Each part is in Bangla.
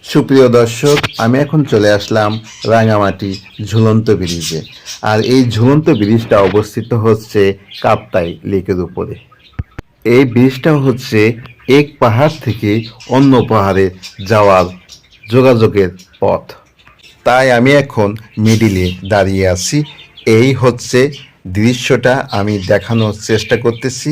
সুপ্রিয় দর্শক, আমি এখন চলে আসলাম রাঙামাটি ঝুলন্ত ব্রিজে। আর এই ঝুলন্ত ব্রিজটা অবস্থিত হচ্ছে কাপ্তাই লেকের উপরে। এই ব্রিজটা হচ্ছে এক পাহাড় থেকে অন্য পাহাড়ে যাওয়ার যোগাযোগের পথ। তাই আমি এখন মিডিলে দাঁড়িয়ে আছি। এই হচ্ছে দৃশ্যটা আমি দেখানোর চেষ্টা করতেছি।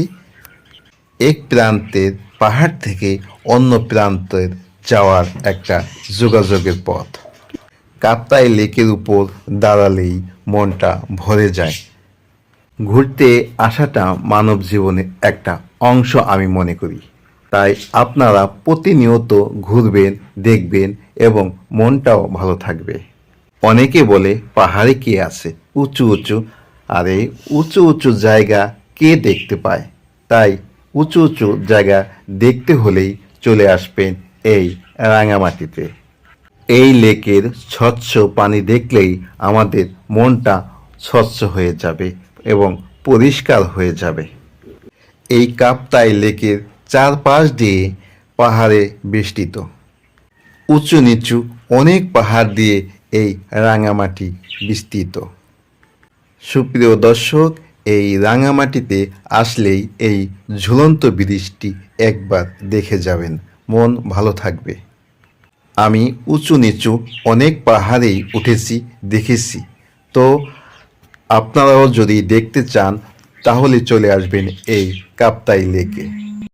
এক প্রান্তের পাহাড় থেকে অন্য প্রান্তের যাওয়ার একটা যোগাযোগের পথ। কাপ্তাই লেকের উপর দাঁড়ালেই মনটা ভরে যায়। ঘুরতে আসাটা মানব জীবনের একটা অংশ আমি মনে করি। তাই আপনারা প্রতিনিয়ত ঘুরবেন, দেখবেন এবং মনটাও ভালো থাকবে। অনেকে বলে পাহাড়ে কে আছে উঁচু উঁচু, আর এই উঁচু উঁচু জায়গা কে দেখতে পায়? তাই উঁচু উঁচু জায়গা দেখতে হলেই চলে আসবেন এই রাঙামাটিতে। এই লেকের স্বচ্ছ পানি দেখলেই আমাদের মনটা স্বচ্ছ হয়ে যাবে এবং পরিষ্কার হয়ে যাবে। এই কাপ্তাই লেকের চারপাশ দিয়ে পাহাড়ে বেষ্টিত। উঁচু নিচু অনেক পাহাড় দিয়ে এই রাঙামাটি বিস্তৃত। সুপ্রিয় দর্শক, এই রাঙামাটিতে আসলেই এই ঝুলন্ত ব্রিজটি একবার দেখে যাবেন, মন ভালো থাকবে। আমি উঁচু নিচু অনেক পাহাড়েই উঠেছি, দেখেছি। তো আপনারাও যদি দেখতে চান তাহলে চলে আসবেন এই কাপ্তাই লেকে।